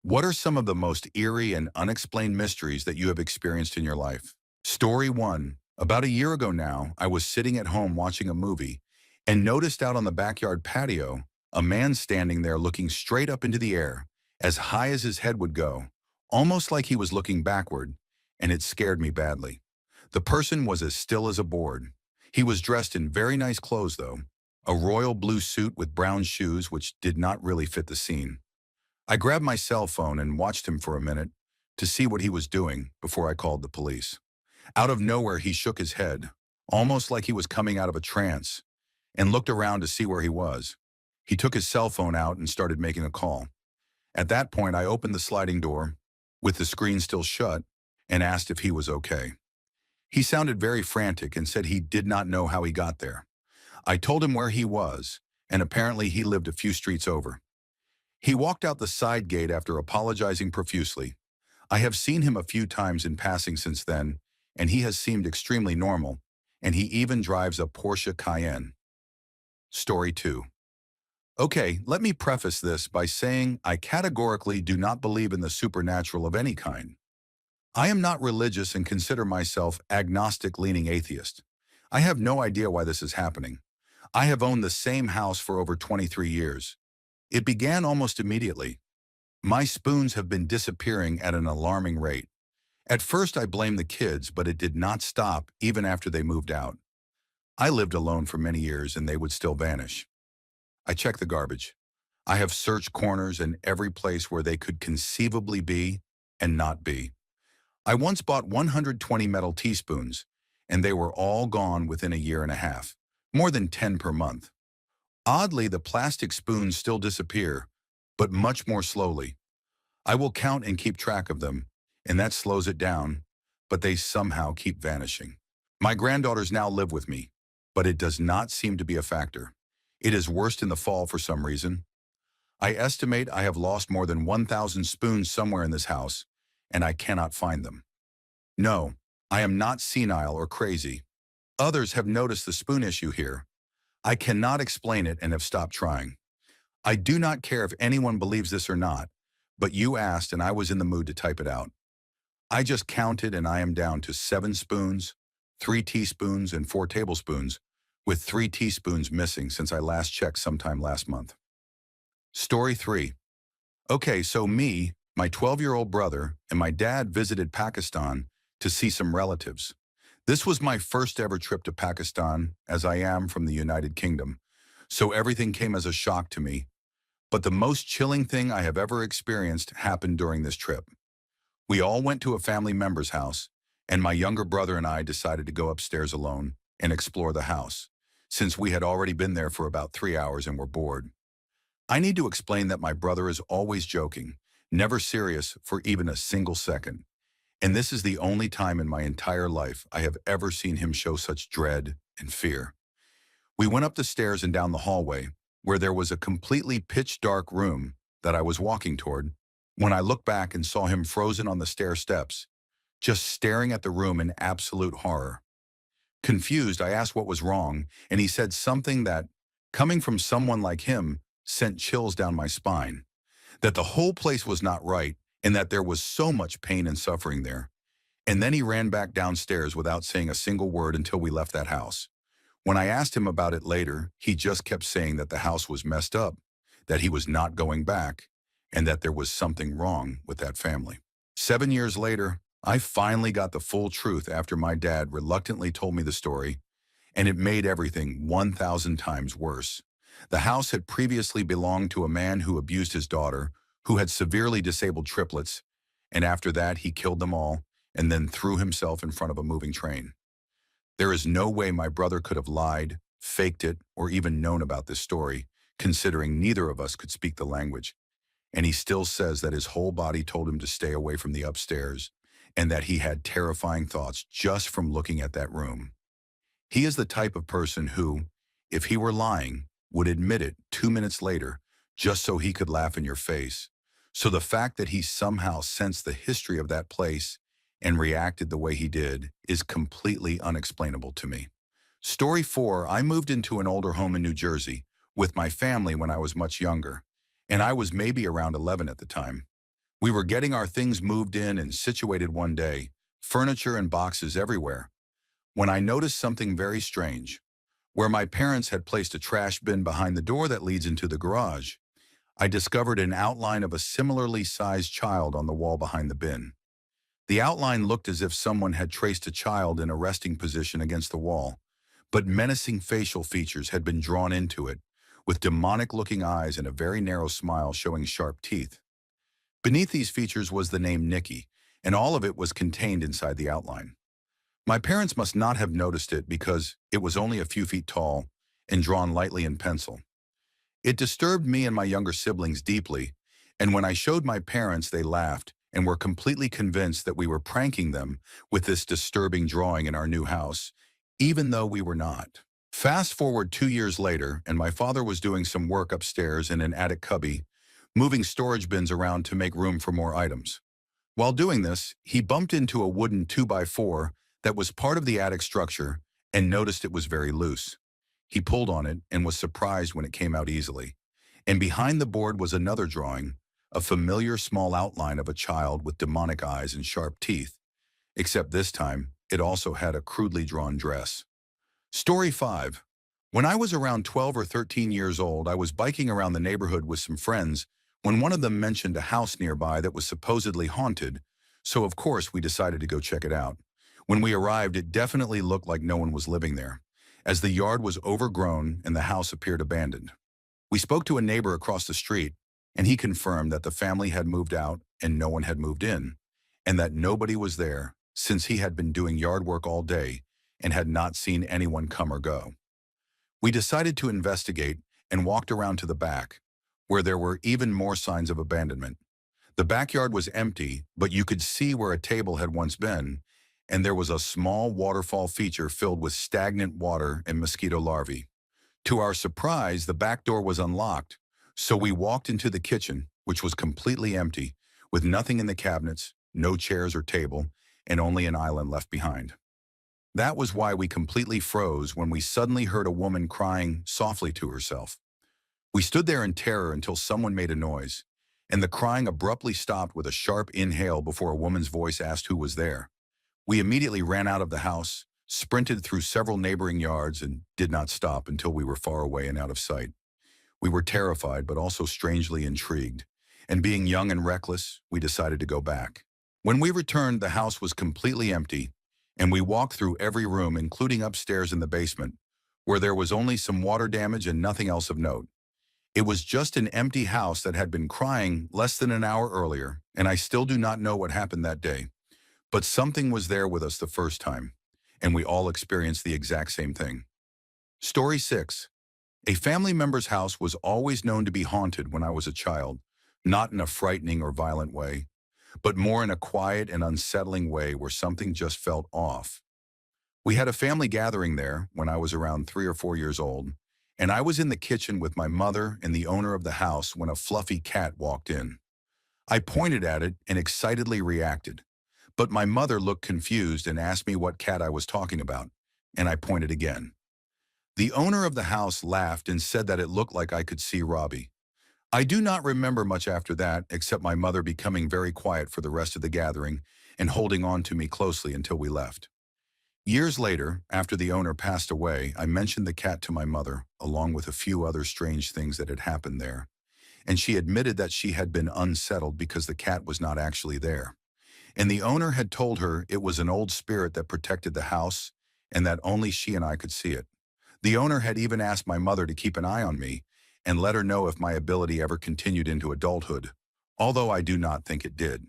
What are some of the most eerie and unexplained mysteries that you have experienced in your life? Story 1. About a year ago now, I was sitting at home watching a movie and noticed out on the backyard patio a man standing there looking straight up into the air, as high as his head would go, almost like he was looking backward, and it scared me badly. The person was as still as a board. He was dressed in very nice clothes, though, a royal blue suit with brown shoes which did not really fit the scene. I grabbed my cell phone and watched him for a minute to see what he was doing before I called the police. Out of nowhere, he shook his head, almost like he was coming out of a trance, and looked around to see where he was. He took his cell phone out and started making a call. At that point, I opened the sliding door, with the screen still shut, and asked if he was okay. He sounded very frantic and said he did not know how he got there. I told him where he was, and apparently he lived a few streets over. He walked out the side gate after apologizing profusely. I have seen him a few times in passing since then, and he has seemed extremely normal, and he even drives a Porsche Cayenne. Story 2. Okay, let me preface this by saying I categorically do not believe in the supernatural of any kind. I am not religious and consider myself agnostic-leaning atheist. I have no idea why this is happening. I have owned the same house for over 23 years. It began almost immediately. My spoons have been disappearing at an alarming rate. At first I blamed the kids, but it did not stop even after they moved out. I lived alone for many years and they would still vanish. I checked the garbage. I have searched corners and every place where they could conceivably be and not be. I once bought 120 metal teaspoons, and they were all gone within a year and a half, more than 10 per month. Oddly, the plastic spoons still disappear, but much more slowly. I will count and keep track of them, and that slows it down, but they somehow keep vanishing. My granddaughters now live with me, but it does not seem to be a factor. It is worst in the fall for some reason. I estimate I have lost more than 1,000 spoons somewhere in this house, and I cannot find them. No, I am not senile or crazy. Others have noticed the spoon issue here. I cannot explain it and have stopped trying. I do not care if anyone believes this or not, but you asked and I was in the mood to type it out. I just counted and I am down to 7 spoons, 3 teaspoons, and 4 tablespoons, with 3 teaspoons missing since I last checked sometime last month. Story 3. Okay, so me, my 12-year-old brother, and my dad visited Pakistan to see some relatives. This was my first ever trip to Pakistan, as I am from the United Kingdom, so everything came as a shock to me. But the most chilling thing I have ever experienced happened during this trip. We all went to a family member's house, and my younger brother and I decided to go upstairs alone and explore the house, since we had already been there for about 3 hours and were bored. I need to explain that my brother is always joking, never serious for even a single second. And this is the only time in my entire life I have ever seen him show such dread and fear. We went up the stairs and down the hallway, where there was a completely pitch-dark room that I was walking toward, when I looked back and saw him frozen on the stair steps, just staring at the room in absolute horror. Confused, I asked what was wrong, and he said something that, coming from someone like him, sent chills down my spine. That the whole place was not right, and that there was so much pain and suffering there. And then he ran back downstairs without saying a single word until we left that house. When I asked him about it later, he just kept saying that the house was messed up, that he was not going back, and that there was something wrong with that family. 7 years later, I finally got the full truth after my dad reluctantly told me the story, and it made everything 1,000 times worse. The house had previously belonged to a man who abused his daughter, who had severely disabled triplets, and after that he killed them all and then threw himself in front of a moving train. There is no way my brother could have lied, faked it, or even known about this story, considering neither of us could speak the language. And he still says that his whole body told him to stay away from the upstairs, and that he had terrifying thoughts just from looking at that room. He is the type of person who, if he were lying, would admit it 2 minutes later, just so he could laugh in your face. So the fact that he somehow sensed the history of that place and reacted the way he did is completely unexplainable to me. Story 4, I moved into an older home in New Jersey with my family when I was much younger, and I was maybe around 11 at the time. We were getting our things moved in and situated one day, furniture and boxes everywhere, when I noticed something very strange. Where my parents had placed a trash bin behind the door that leads into the garage, I discovered an outline of a similarly sized child on the wall behind the bin. The outline looked as if someone had traced a child in a resting position against the wall, but menacing facial features had been drawn into it, with demonic-looking eyes and a very narrow smile showing sharp teeth. Beneath these features was the name Nikki, and all of it was contained inside the outline. My parents must not have noticed it because it was only a few feet tall and drawn lightly in pencil. It disturbed me and my younger siblings deeply, and when I showed my parents, they laughed and were completely convinced that we were pranking them with this disturbing drawing in our new house, even though we were not. Fast forward 2 years later, and my father was doing some work upstairs in an attic cubby, moving storage bins around to make room for more items. While doing this, he bumped into a wooden 2x4 that was part of the attic structure and noticed it was very loose. He pulled on it and was surprised when it came out easily. And behind the board was another drawing, a familiar small outline of a child with demonic eyes and sharp teeth, except this time it also had a crudely drawn dress. Story 5. When I was around 12 or 13 years old, I was biking around the neighborhood with some friends when one of them mentioned a house nearby that was supposedly haunted, so of course we decided to go check it out. When we arrived, it definitely looked like no one was living there, as the yard was overgrown and the house appeared abandoned. We spoke to a neighbor across the street, and he confirmed that the family had moved out and no one had moved in, and that nobody was there since he had been doing yard work all day and had not seen anyone come or go. We decided to investigate and walked around to the back, where there were even more signs of abandonment. The backyard was empty, but you could see where a table had once been, and there was a small waterfall feature filled with stagnant water and mosquito larvae. To our surprise, the back door was unlocked, so we walked into the kitchen, which was completely empty, with nothing in the cabinets, no chairs or table, and only an island left behind. That was why we completely froze when we suddenly heard a woman crying softly to herself. We stood there in terror until someone made a noise, and the crying abruptly stopped with a sharp inhale before a woman's voice asked who was there. We immediately ran out of the house, sprinted through several neighboring yards, and did not stop until we were far away and out of sight. We were terrified but also strangely intrigued, and being young and reckless, we decided to go back. When we returned, the house was completely empty, and we walked through every room, including upstairs in the basement, where there was only some water damage and nothing else of note. It was just an empty house that had been crying less than an hour earlier, and I still do not know what happened that day. But something was there with us the first time, and we all experienced the exact same thing. Story 6. A family member's house was always known to be haunted when I was a child, not in a frightening or violent way, but more in a quiet and unsettling way where something just felt off. We had a family gathering there when I was around 3 or 4 years old, and I was in the kitchen with my mother and the owner of the house when a fluffy cat walked in. I pointed at it and excitedly reacted, but my mother looked confused and asked me what cat I was talking about, and I pointed again. The owner of the house laughed and said that it looked like I could see Robbie. I do not remember much after that, except my mother becoming very quiet for the rest of the gathering and holding on to me closely until we left. Years later, after the owner passed away, I mentioned the cat to my mother, along with a few other strange things that had happened there, and she admitted that she had been unsettled because the cat was not actually there. And the owner had told her it was an old spirit that protected the house and that only she and I could see it. The owner had even asked my mother to keep an eye on me and let her know if my ability ever continued into adulthood, although I do not think it did.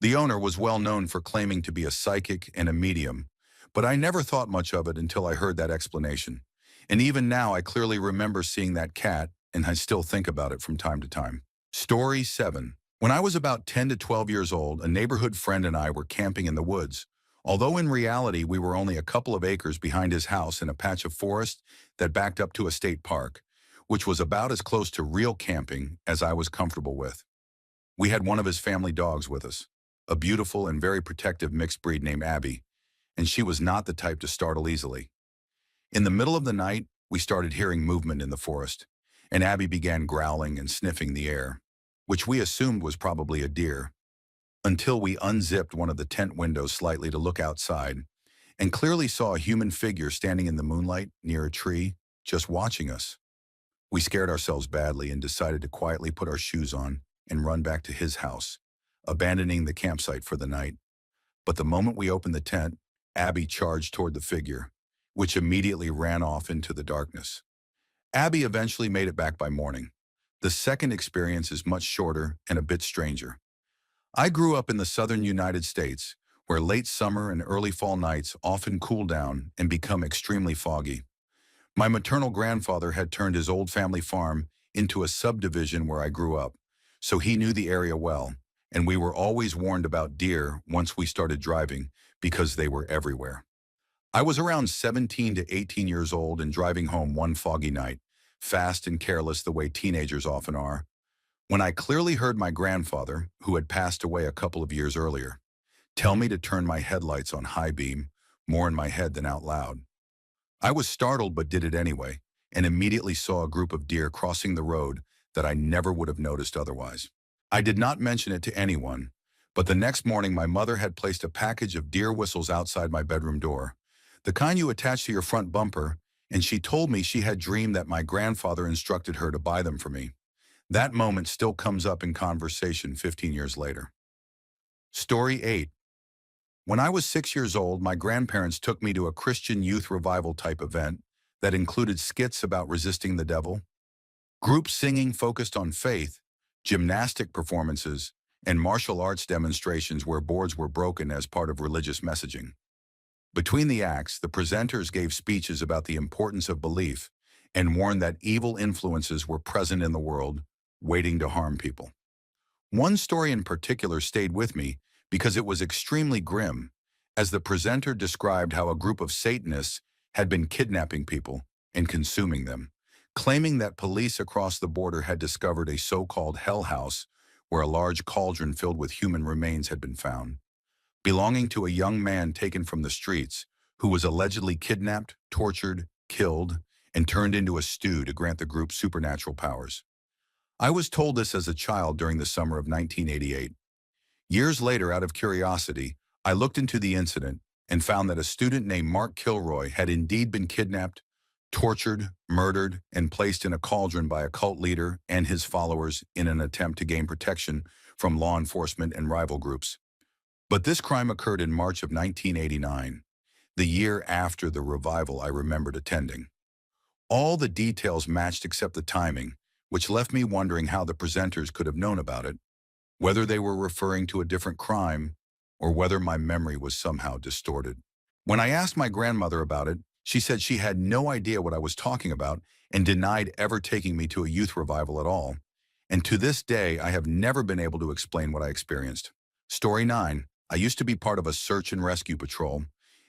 The owner was well known for claiming to be a psychic and a medium, but I never thought much of it until I heard that explanation. And even now, I clearly remember seeing that cat, and I still think about it from time to time. Story 7. When I was about 10 to 12 years old, a neighborhood friend and I were camping in the woods, although in reality we were only a couple of acres behind his house in a patch of forest that backed up to a state park, which was about as close to real camping as I was comfortable with. We had one of his family dogs with us, a beautiful and very protective mixed breed named Abby, and she was not the type to startle easily. In the middle of the night, we started hearing movement in the forest, and Abby began growling and sniffing the air, which we assumed was probably a deer. until we unzipped one of the tent windows slightly to look outside and clearly saw a human figure standing in the moonlight near a tree, just watching us. We scared ourselves badly and decided to quietly put our shoes on and run back to his house, abandoning the campsite for the night. But the moment we opened the tent, Abby charged toward the figure, which immediately ran off into the darkness. Abby eventually made it back by morning. The second experience is much shorter and a bit stranger. I grew up in the southern United States, where late summer and early fall nights often cool down and become extremely foggy. My maternal grandfather had turned his old family farm into a subdivision where I grew up, so he knew the area well, and we were always warned about deer once we started driving because they were everywhere. I was around 17 to 18 years old and driving home one foggy night, fast and careless the way teenagers often are, when I clearly heard my grandfather, who had passed away a couple of years earlier, tell me to turn my headlights on high beam, more in my head than out loud. I was startled but did it anyway, and immediately saw a group of deer crossing the road that I never would have noticed otherwise. I did not mention it to anyone, but the next morning my mother had placed a package of deer whistles outside my bedroom door, the kind you attach to your front bumper, and she told me she had dreamed that my grandfather instructed her to buy them for me. That moment still comes up in conversation 15 years later. Story 8. When I was 6 years old, my grandparents took me to a Christian youth revival type event that included skits about resisting the devil, group singing focused on faith, gymnastic performances, and martial arts demonstrations where boards were broken as part of religious messaging. Between the acts, the presenters gave speeches about the importance of belief and warned that evil influences were present in the world, waiting to harm people. One story in particular stayed with me because it was extremely grim, as the presenter described how a group of Satanists had been kidnapping people and consuming them, claiming that police across the border had discovered a so-called hell house where a large cauldron filled with human remains had been found, belonging to a young man taken from the streets who was allegedly kidnapped, tortured, killed, and turned into a stew to grant the group supernatural powers. I was told this as a child during the summer of 1988. Years later, out of curiosity, I looked into the incident and found that a student named Mark Kilroy had indeed been kidnapped, tortured, murdered, and placed in a cauldron by a cult leader and his followers in an attempt to gain protection from law enforcement and rival groups. But this crime occurred in March of 1989, the year after the revival I remembered attending. All the details matched except the timing, which left me wondering how the presenters could have known about it, whether they were referring to a different crime, or whether my memory was somehow distorted. When I asked my grandmother about it, she said she had no idea what I was talking about and denied ever taking me to a youth revival at all. And to this day, I have never been able to explain what I experienced. Story 9. I used to be part of a search and rescue patrol,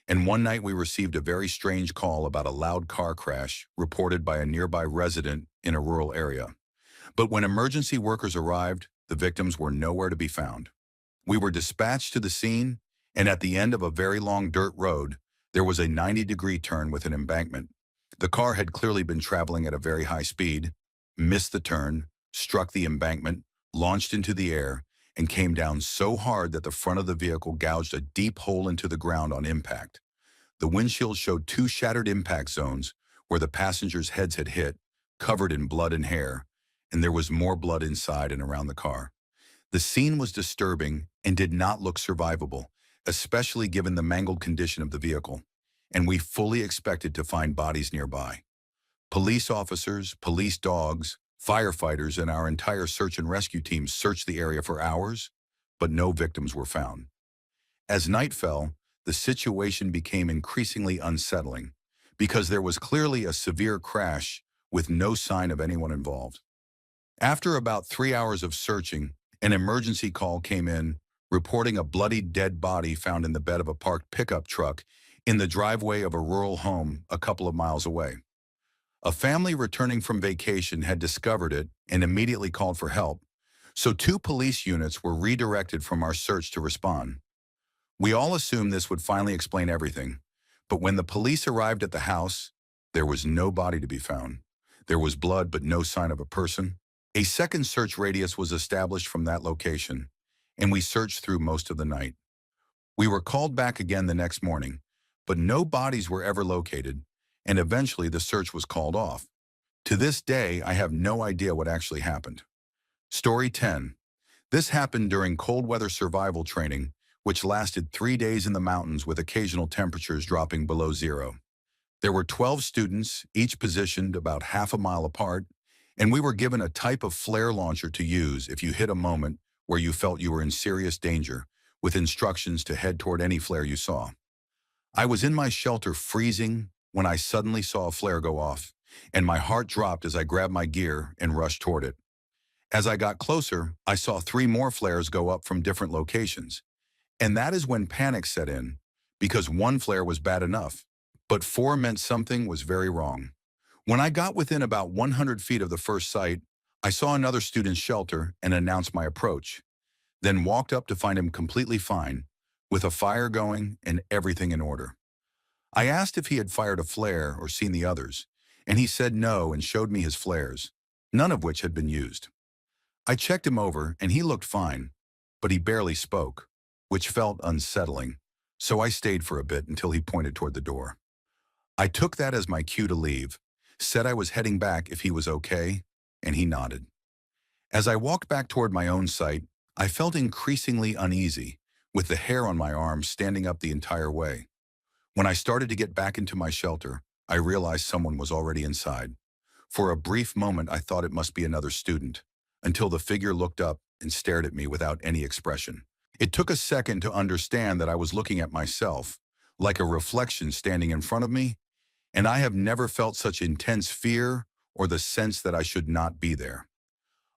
and one night we received a very strange call about a loud car crash reported by a nearby resident in a rural area. But when emergency workers arrived, the victims were nowhere to be found. We were dispatched to the scene, and at the end of a very long dirt road, there was a 90-degree turn with an embankment. The car had clearly been traveling at a very high speed, missed the turn, struck the embankment, launched into the air, and came down so hard that the front of the vehicle gouged a deep hole into the ground on impact. The windshield showed 2 shattered impact zones where the passengers' heads had hit, covered in blood and hair, and there was more blood inside and around the car. The scene was disturbing and did not look survivable, especially given the mangled condition of the vehicle, and we fully expected to find bodies nearby. Police officers, police dogs, firefighters, and our entire search and rescue team searched the area for hours, but no victims were found. As night fell, the situation became increasingly unsettling because there was clearly a severe crash with no sign of anyone involved. After about 3 hours of searching, an emergency call came in reporting a bloody dead body found in the bed of a parked pickup truck in the driveway of a rural home a couple of miles away. A family returning from vacation had discovered it and immediately called for help, so 2 police units were redirected from our search to respond. We all assumed this would finally explain everything, but when the police arrived at the house, there was no body to be found. There was blood but no sign of a person. A second search radius was established from that location, and we searched through most of the night. We were called back again the next morning, but no bodies were ever located, and eventually the search was called off. To this day, I have no idea what actually happened. Story 10. This happened during cold weather survival training, which lasted 3 days in the mountains with occasional temperatures dropping below zero. There were 12 students, each positioned about half a mile apart, and we were given a type of flare launcher to use if you hit a moment where you felt you were in serious danger, with instructions to head toward any flare you saw. I was in my shelter freezing when I suddenly saw a flare go off, and my heart dropped as I grabbed my gear and rushed toward it. As I got closer, I saw 3 more flares go up from different locations. And that is when panic set in, because one flare was bad enough, but 4 meant something was very wrong. When I got within about 100 feet of the first site, I saw another student's shelter and announced my approach, then walked up to find him completely fine, with a fire going and everything in order. I asked if he had fired a flare or seen the others, and he said no and showed me his flares, none of which had been used. I checked him over and he looked fine, but he barely spoke, which felt unsettling, so I stayed for a bit until he pointed toward the door. I took that as my cue to leave, said I was heading back if he was okay, and he nodded. As I walked back toward my own site, I felt increasingly uneasy, with the hair on my arms standing up the entire way. When I started to get back into my shelter, I realized someone was already inside. For a brief moment, I thought it must be another student, until the figure looked up and stared at me without any expression. It took a second to understand that I was looking at myself, like a reflection standing in front of me, and I have never felt such intense fear or the sense that I should not be there.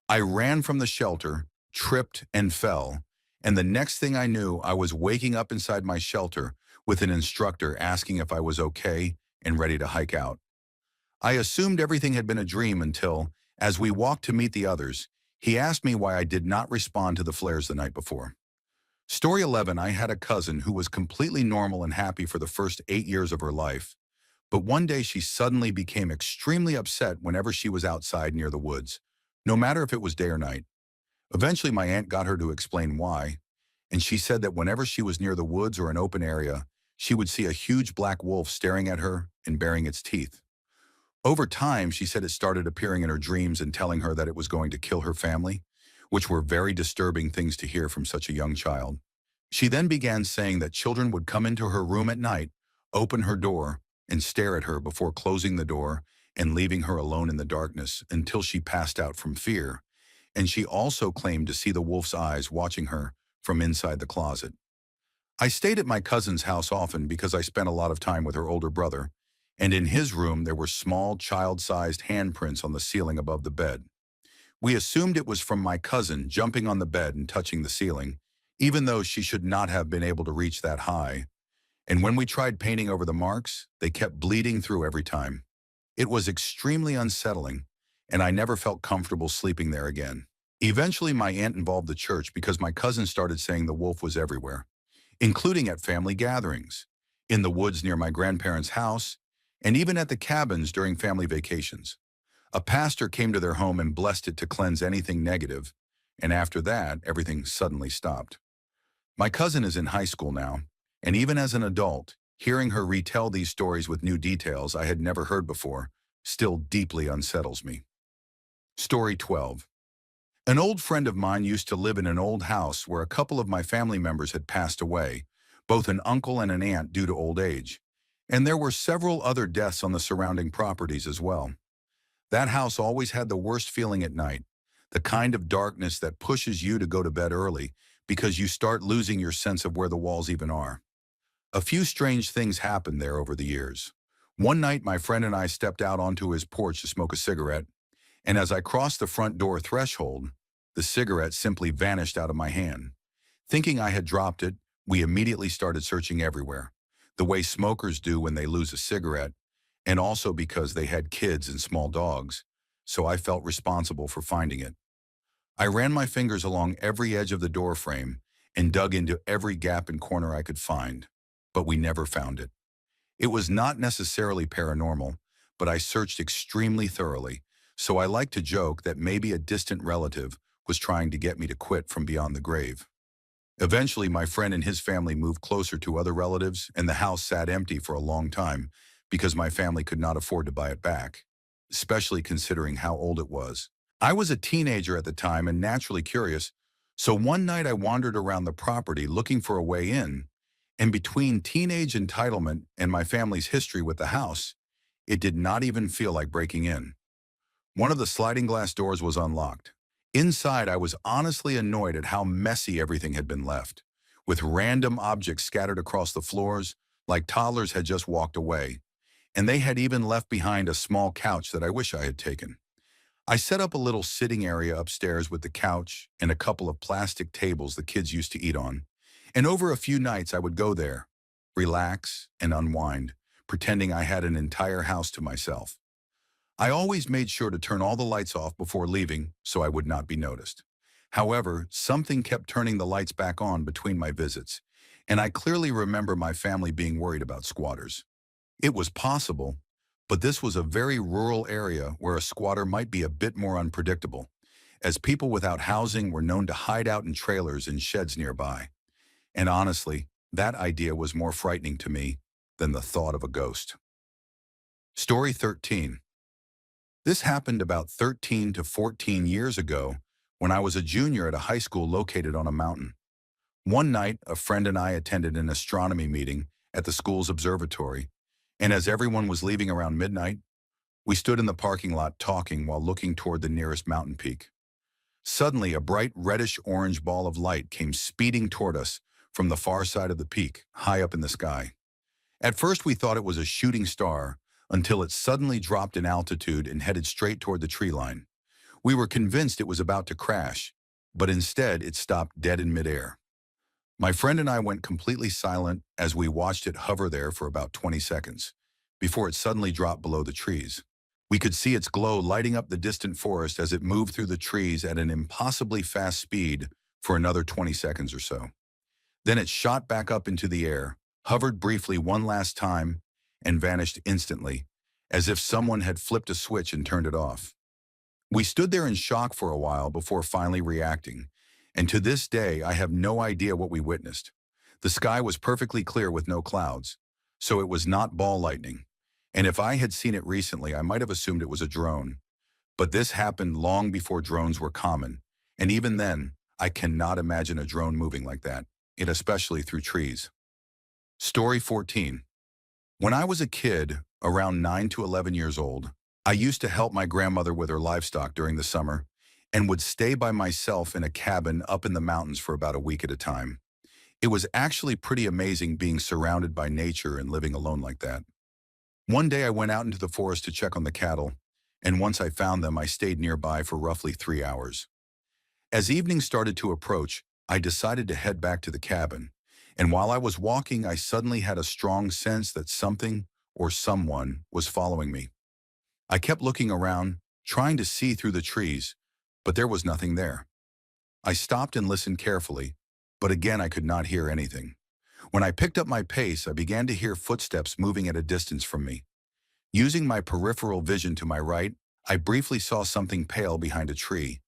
I ran from the shelter, tripped and fell, and the next thing I knew, I was waking up inside my shelter with an instructor asking if I was okay and ready to hike out. I assumed everything had been a dream until, as we walked to meet the others, he asked me why I did not respond to the flares the night before. Story 11. I had a cousin who was completely normal and happy for the first 8 years of her life, but one day she suddenly became extremely upset whenever she was outside near the woods, no matter if it was day or night. Eventually, my aunt got her to explain why, and she said that whenever she was near the woods or an open area, she would see a huge black wolf staring at her and baring its teeth. Over time, she said it started appearing in her dreams and telling her that it was going to kill her family, which were very disturbing things to hear from such a young child. She then began saying that children would come into her room at night, open her door, and stare at her before closing the door and leaving her alone in the darkness until she passed out from fear, and she also claimed to see the wolf's eyes watching her from inside the closet. I stayed at my cousin's house often because I spent a lot of time with her older brother, and in his room there were small child-sized handprints on the ceiling above the bed. We assumed it was from my cousin jumping on the bed and touching the ceiling, even though she should not have been able to reach that high. And when we tried painting over the marks, they kept bleeding through every time. It was extremely unsettling, and I never felt comfortable sleeping there again. Eventually, my aunt involved the church because my cousin started saying the wolf was everywhere, including at family gatherings, in the woods near my grandparents' house, and even at the cabins during family vacations. A pastor came to their home and blessed it to cleanse anything negative, and after that, everything suddenly stopped. My cousin is in high school now, and even as an adult, hearing her retell these stories with new details I had never heard before still deeply unsettles me. Story 12. An old friend of mine used to live in an old house where a couple of my family members had passed away, both an uncle and an aunt due to old age, and there were several other deaths on the surrounding properties as well. That house always had the worst feeling at night, the kind of darkness that pushes you to go to bed early because you start losing your sense of where the walls even are. A few strange things happened there over the years. One night, my friend and I stepped out onto his porch to smoke a cigarette, and as I crossed the front door threshold, the cigarette simply vanished out of my hand. Thinking I had dropped it, we immediately started searching everywhere, the way smokers do when they lose a cigarette, and also because they had kids and small dogs, so I felt responsible for finding it. I ran my fingers along every edge of the door frame and dug into every gap and corner I could find, but we never found it. It was not necessarily paranormal, but I searched extremely thoroughly, so I like to joke that maybe a distant relative was trying to get me to quit from beyond the grave. Eventually, my friend and his family moved closer to other relatives, and the house sat empty for a long time because my family could not afford to buy it back, especially considering how old it was. I was a teenager at the time and naturally curious, so one night I wandered around the property looking for a way in, and between teenage entitlement and my family's history with the house, it did not even feel like breaking in. One of the sliding glass doors was unlocked. Inside, I was honestly annoyed at how messy everything had been left, with random objects scattered across the floors like toddlers had just walked away, and they had even left behind a small couch that I wish I had taken. I set up a little sitting area upstairs with the couch and a couple of plastic tables the kids used to eat on, and over a few nights I would go there, relax and unwind, pretending I had an entire house to myself. I always made sure to turn all the lights off before leaving so I would not be noticed. However, something kept turning the lights back on between my visits, and I clearly remember my family being worried about squatters. It was possible, but this was a very rural area where a squatter might be a bit more unpredictable, as people without housing were known to hide out in trailers and sheds nearby. And honestly, that idea was more frightening to me than the thought of a ghost. Story 13. This happened about 13 to 14 years ago when I was a junior at a high school located on a mountain. One night, a friend and I attended an astronomy meeting at the school's observatory, and as everyone was leaving around midnight, we stood in the parking lot talking while looking toward the nearest mountain peak. Suddenly, a bright reddish-orange ball of light came speeding toward us from the far side of the peak, high up in the sky. At first, we thought it was a shooting star until it suddenly dropped in altitude and headed straight toward the tree line. We were convinced it was about to crash, but instead it stopped dead in midair. My friend and I went completely silent as we watched it hover there for about 20 seconds, before it suddenly dropped below the trees. We could see its glow lighting up the distant forest as it moved through the trees at an impossibly fast speed for another 20 seconds or so. Then it shot back up into the air, hovered briefly one last time, and vanished instantly, as if someone had flipped a switch and turned it off. We stood there in shock for a while before finally reacting, and to this day I have no idea what we witnessed. The sky was perfectly clear with no clouds, so it was not ball lightning, and if I had seen it recently I might have assumed it was a drone. But this happened long before drones were common, and even then, I cannot imagine a drone moving like that, and especially through trees. Story 14. When I was a kid, around 9 to 11 years old, I used to help my grandmother with her livestock during the summer and would stay by myself in a cabin up in the mountains for about a week at a time. It was actually pretty amazing being surrounded by nature and living alone like that. One day I went out into the forest to check on the cattle, and once I found them, I stayed nearby for roughly 3 hours. As evening started to approach, I decided to head back to the cabin, and while I was walking, I suddenly had a strong sense that something or someone was following me. I kept looking around, trying to see through the trees, but there was nothing there. I stopped and listened carefully, but again I could not hear anything. When I picked up my pace, I began to hear footsteps moving at a distance from me. Using my peripheral vision to my right, I briefly saw something pale behind a tree,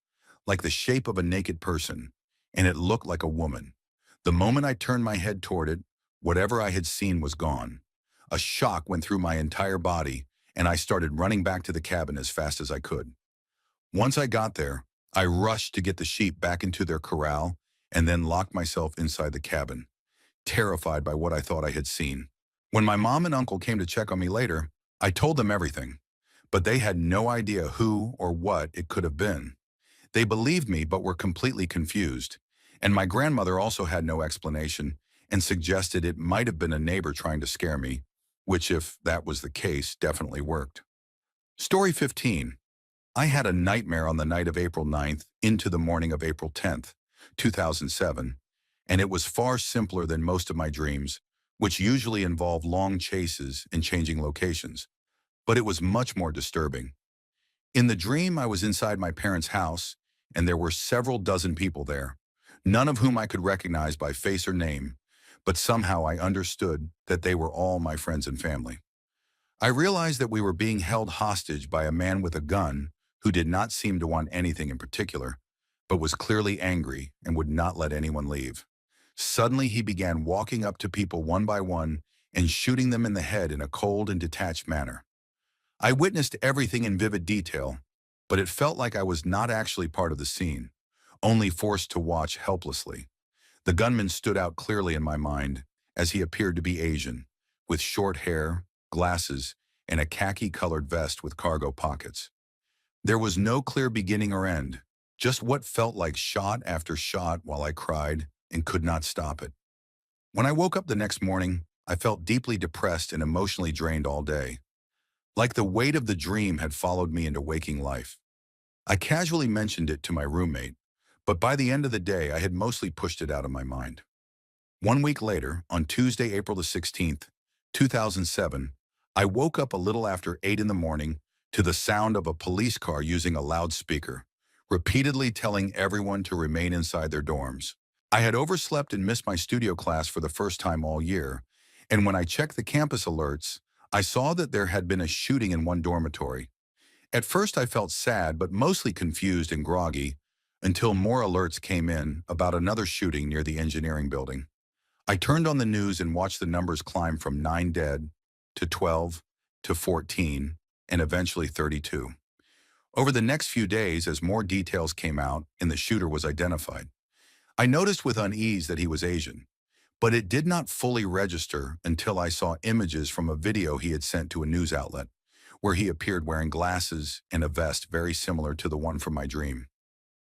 like the shape of a naked person, and it looked like a woman. The moment I turned my head toward it, whatever I had seen was gone. A shock went through my entire body, and I started running back to the cabin as fast as I could. Once I got there, I rushed to get the sheep back into their corral and then locked myself inside the cabin, terrified by what I thought I had seen. When my mom and uncle came to check on me later, I told them everything, but they had no idea who or what it could have been. They believed me but were completely confused, and my grandmother also had no explanation and suggested it might have been a neighbor trying to scare me, which, if that was the case, definitely worked. Story 15. I had a nightmare on the night of April 9th into the morning of April 10th, 2007, and it was far simpler than most of my dreams, which usually involve long chases and changing locations. But it was much more disturbing. In the dream, I was inside my parents' house, and there were several dozen people there, none of whom I could recognize by face or name, but somehow I understood that they were all my friends and family. I realized that we were being held hostage by a man with a gun who did not seem to want anything in particular, but was clearly angry and would not let anyone leave. Suddenly, he began walking up to people one by one and shooting them in the head in a cold and detached manner. I witnessed everything in vivid detail, but it felt like I was not actually part of the scene, only forced to watch helplessly. The gunman stood out clearly in my mind, as he appeared to be Asian, with short hair, glasses, and a khaki-colored vest with cargo pockets. There was no clear beginning or end, just what felt like shot after shot while I cried and could not stop it. When I woke up the next morning, I felt deeply depressed and emotionally drained all day. Like the weight of the dream had followed me into waking life. I casually mentioned it to my roommate, but by the end of the day, I had mostly pushed it out of my mind. 1 week later, on Tuesday, April the 16th, 2007, I woke up a little after 8 in the morning to the sound of a police car using a loudspeaker, repeatedly telling everyone to remain inside their dorms. I had overslept and missed my studio class for the first time all year, and when I checked the campus alerts, I saw that there had been a shooting in one dormitory. At first I felt sad but mostly confused and groggy until more alerts came in about another shooting near the engineering building. I turned on the news and watched the numbers climb from 9 dead to 12 to 14 and eventually 32. Over the next few days, as more details came out and the shooter was identified, I noticed with unease that he was Asian, but it did not fully register until I saw images from a video he had sent to a news outlet, where he appeared wearing glasses and a vest very similar to the one from my dream.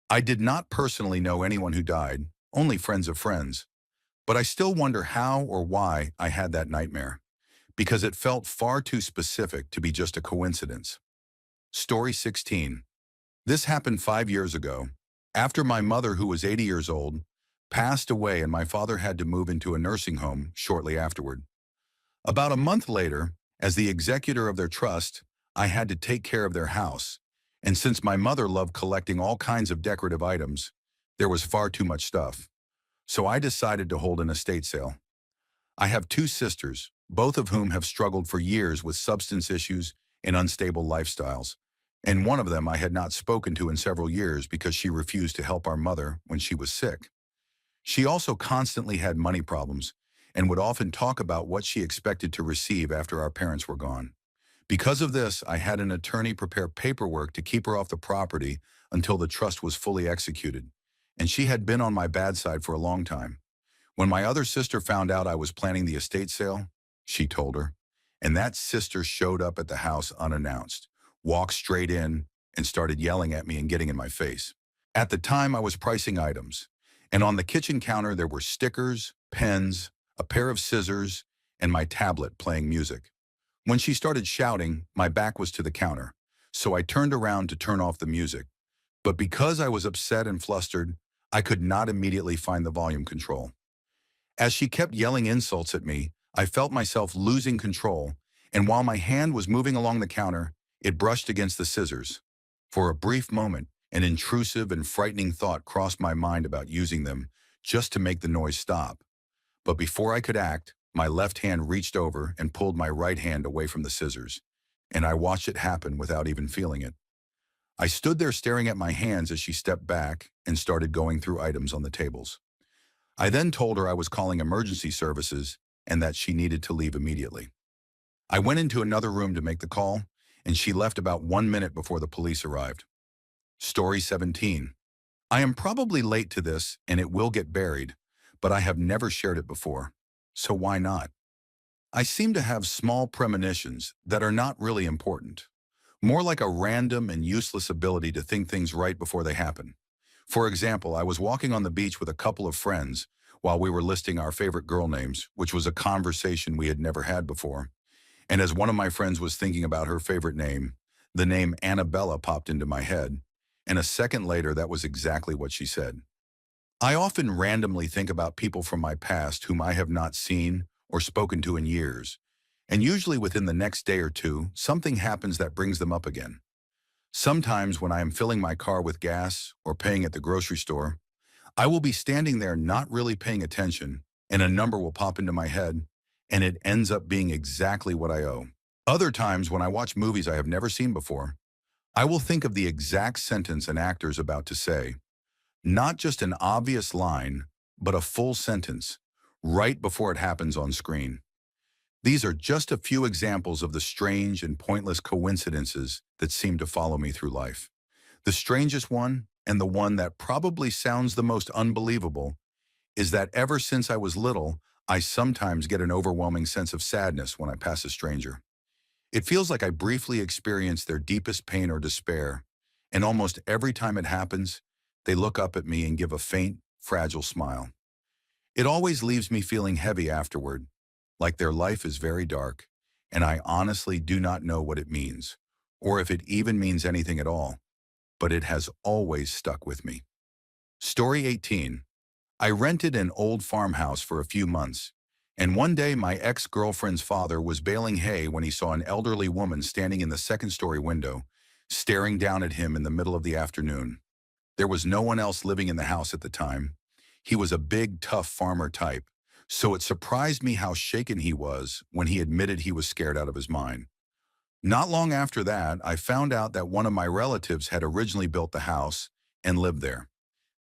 I did not personally know anyone who died, only friends of friends, but I still wonder how or why I had that nightmare, because it felt far too specific to be just a coincidence. Story 16. This happened 5 years ago, after my mother, who was 80 years old, passed away and my father had to move into a nursing home shortly afterward. About a month later, as the executor of their trust, I had to take care of their house, and since my mother loved collecting all kinds of decorative items, there was far too much stuff. So I decided to hold an estate sale. I have two sisters, both of whom have struggled for years with substance issues and unstable lifestyles, and one of them I had not spoken to in several years because she refused to help our mother when she was sick. She also constantly had money problems and would often talk about what she expected to receive after our parents were gone. Because of this, I had an attorney prepare paperwork to keep her off the property until the trust was fully executed, and she had been on my bad side for a long time. When my other sister found out I was planning the estate sale, she told her, and that sister showed up at the house unannounced, walked straight in, and started yelling at me and getting in my face. At the time, I was pricing items, and on the kitchen counter there were stickers, pens, a pair of scissors, and my tablet playing music. When she started shouting, my back was to the counter, so I turned around to turn off the music. But because I was upset and flustered, I could not immediately find the volume control. As she kept yelling insults at me, I felt myself losing control, and while my hand was moving along the counter, it brushed against the scissors. For a brief moment, an intrusive and frightening thought crossed my mind about using them just to make the noise stop. But before I could act, my left hand reached over and pulled my right hand away from the scissors, and I watched it happen without even feeling it. I stood there staring at my hands as she stepped back and started going through items on the tables. I then told her I was calling emergency services and that she needed to leave immediately. I went into another room to make the call, and she left about 1 minute before the police arrived. Story 17. I am probably late to this and it will get buried, but I have never shared it before. So why not? I seem to have small premonitions that are not really important, more like a random and useless ability to think things right before they happen. For example, I was walking on the beach with a couple of friends while we were listing our favorite girl names, which was a conversation we had never had before. And as one of my friends was thinking about her favorite name, the name Annabella popped into my head, and a second later that was exactly what she said. I often randomly think about people from my past whom I have not seen or spoken to in years, and usually within the next day or two, something happens that brings them up again. Sometimes when I am filling my car with gas or paying at the grocery store, I will be standing there not really paying attention, and a number will pop into my head, and it ends up being exactly what I owe. Other times when I watch movies I have never seen before, I will think of the exact sentence an actor is about to say, not just an obvious line, but a full sentence, right before it happens on screen. These are just a few examples of the strange and pointless coincidences that seem to follow me through life. The strangest one, and the one that probably sounds the most unbelievable, is that ever since I was little, I sometimes get an overwhelming sense of sadness when I pass a stranger. It feels like I briefly experience their deepest pain or despair, and almost every time it happens, they look up at me and give a faint, fragile smile. It always leaves me feeling heavy afterward, like their life is very dark, and I honestly do not know what it means, or if it even means anything at all, but it has always stuck with me. Story 18. I rented an old farmhouse for a few months, and one day my ex-girlfriend's father was baling hay when he saw an elderly woman standing in the second-story window, staring down at him in the middle of the afternoon. There was no one else living in the house at the time. He was a big, tough farmer type, so it surprised me how shaken he was when he admitted he was scared out of his mind. Not long after that, I found out that one of my relatives had originally built the house and lived there.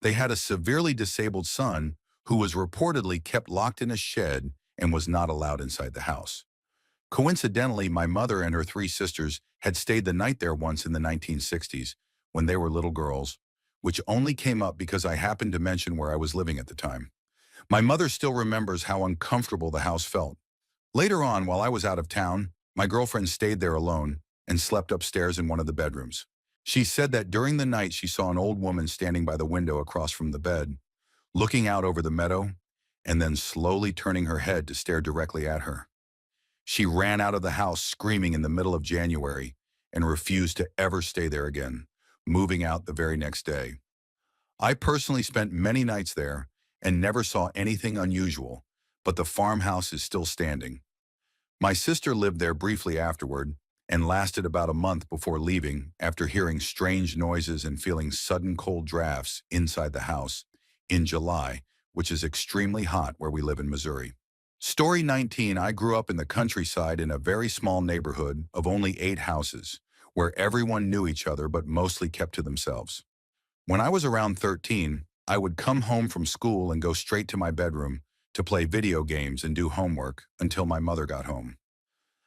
They had a severely disabled son who was reportedly kept locked in a shed and was not allowed inside the house. Coincidentally, my mother and her three sisters had stayed the night there once in the 1960s when they were little girls, which only came up because I happened to mention where I was living at the time. My mother still remembers how uncomfortable the house felt. Later on, while I was out of town, my girlfriend stayed there alone and slept upstairs in one of the bedrooms. She said that during the night she saw an old woman standing by the window across from the bed, looking out over the meadow, and then slowly turning her head to stare directly at her. She ran out of the house screaming in the middle of January and refused to ever stay there again, moving out the very next day. I personally spent many nights there and never saw anything unusual, but the farmhouse is still standing. My sister lived there briefly afterward and lasted about a month before leaving after hearing strange noises and feeling sudden cold drafts inside the house in July, which is extremely hot where we live in Missouri. Story 19. I grew up in the countryside in a very small neighborhood of only 8 houses, where everyone knew each other but mostly kept to themselves. When I was around 13, I would come home from school and go straight to my bedroom to play video games and do homework until my mother got home.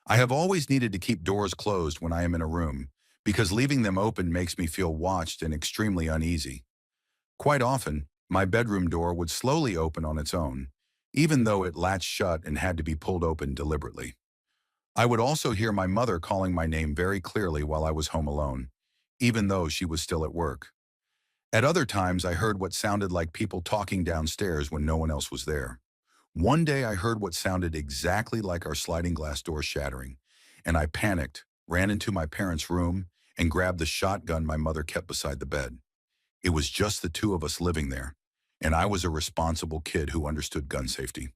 I have always needed to keep doors closed when I am in a room because leaving them open makes me feel watched and extremely uneasy. Quite often, my bedroom door would slowly open on its own, even though it latched shut and had to be pulled open deliberately. I would also hear my mother calling my name very clearly while I was home alone, even though she was still at work. At other times, I heard what sounded like people talking downstairs when no one else was there. One day I heard what sounded exactly like our sliding glass door shattering, and I panicked, ran into my parents' room, and grabbed the shotgun my mother kept beside the bed. It was just the two of us living there, and I was a responsible kid who understood gun safety.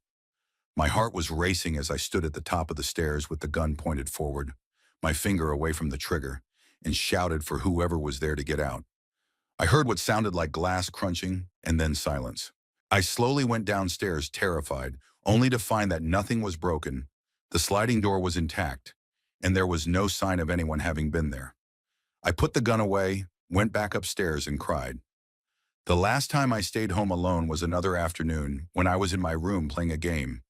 My heart was racing as I stood at the top of the stairs with the gun pointed forward, my finger away from the trigger, and shouted for whoever was there to get out. I heard what sounded like glass crunching, and then silence. I slowly went downstairs, terrified, only to find that nothing was broken, the sliding door was intact, and there was no sign of anyone having been there. I put the gun away, went back upstairs, and cried. The last time I stayed home alone was another afternoon when I was in my room playing a game,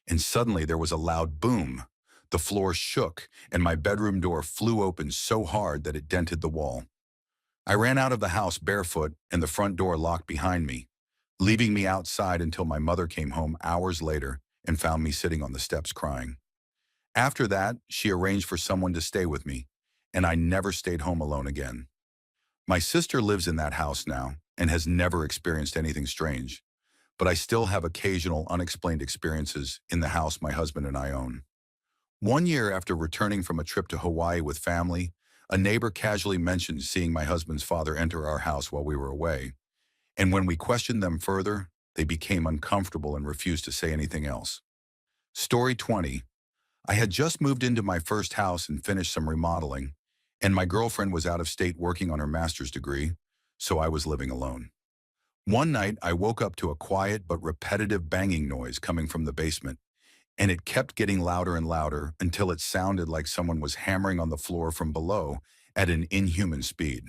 and suddenly there was a loud boom. The floor shook, and my bedroom door flew open so hard that it dented the wall. I ran out of the house barefoot, and the front door locked behind me, leaving me outside until my mother came home hours later and found me sitting on the steps crying. After that, she arranged for someone to stay with me, and I never stayed home alone again. My sister lives in that house now and has never experienced anything strange, but I still have occasional unexplained experiences in the house my husband and I own. One year after returning from a trip to Hawaii with family, a neighbor casually mentioned seeing my husband's father enter our house while we were away, and when we questioned them further, they became uncomfortable and refused to say anything else. Story 20. I had just moved into my first house and finished some remodeling, and my girlfriend was out of state working on her master's degree, so I was living alone. One night, I woke up to a quiet but repetitive banging noise coming from the basement, and it kept getting louder and louder until it sounded like someone was hammering on the floor from below at an inhuman speed.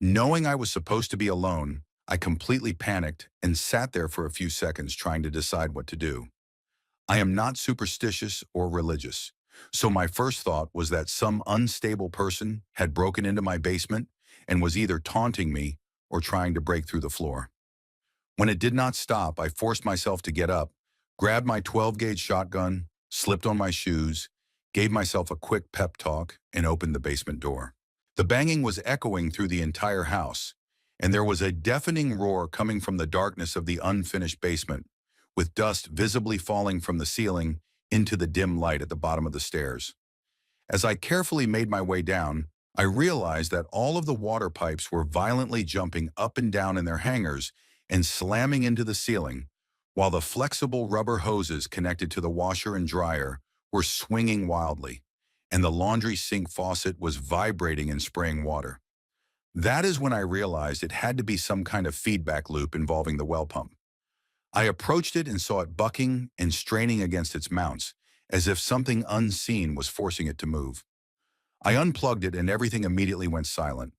Knowing I was supposed to be alone, I completely panicked and sat there for a few seconds trying to decide what to do. I am not superstitious or religious, so my first thought was that some unstable person had broken into my basement and was either taunting me or trying to break through the floor. When it did not stop, I forced myself to get up, grabbed my 12-gauge shotgun, slipped on my shoes, gave myself a quick pep talk, and opened the basement door. The banging was echoing through the entire house, and there was a deafening roar coming from the darkness of the unfinished basement, with dust visibly falling from the ceiling into the dim light at the bottom of the stairs. As I carefully made my way down, I realized that all of the water pipes were violently jumping up and down in their hangers and slamming into the ceiling, while the flexible rubber hoses connected to the washer and dryer were swinging wildly, and the laundry sink faucet was vibrating and spraying water. That is when I realized it had to be some kind of feedback loop involving the well pump. I approached it and saw it bucking and straining against its mounts, as if something unseen was forcing it to move. I unplugged it and everything immediately went silent.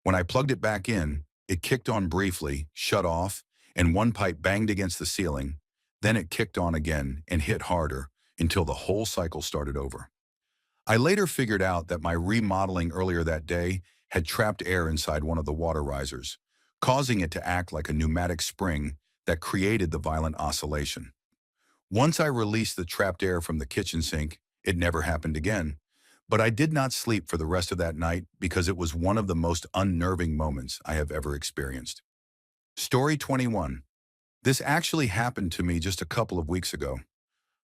When I plugged it back in, it kicked on briefly, shut off, and one pipe banged against the ceiling. Then it kicked on again and hit harder until the whole cycle started over. I later figured out that my remodeling earlier that day had trapped air inside one of the water risers, causing it to act like a pneumatic spring that created the violent oscillation. Once I released the trapped air from the kitchen sink, it never happened again. But I did not sleep for the rest of that night because it was one of the most unnerving moments I have ever experienced. Story 21. This actually happened to me just a couple of weeks ago.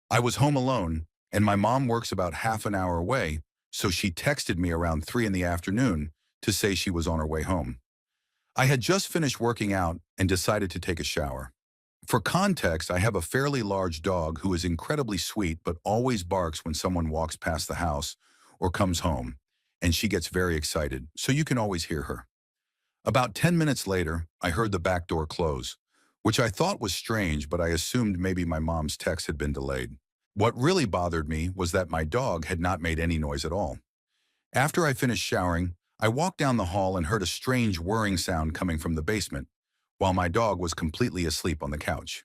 I was home alone, and my mom works about half an hour away, so she texted me around 3 in the afternoon to say she was on her way home. I had just finished working out and decided to take a shower. For context, I have a fairly large dog who is incredibly sweet but always barks when someone walks past the house or comes home, and she gets very excited, so you can always hear her. About 10 minutes later, I heard the back door close, which I thought was strange, but I assumed maybe my mom's text had been delayed. What really bothered me was that my dog had not made any noise at all. After I finished showering, I walked down the hall and heard a strange whirring sound coming from the basement, while my dog was completely asleep on the couch.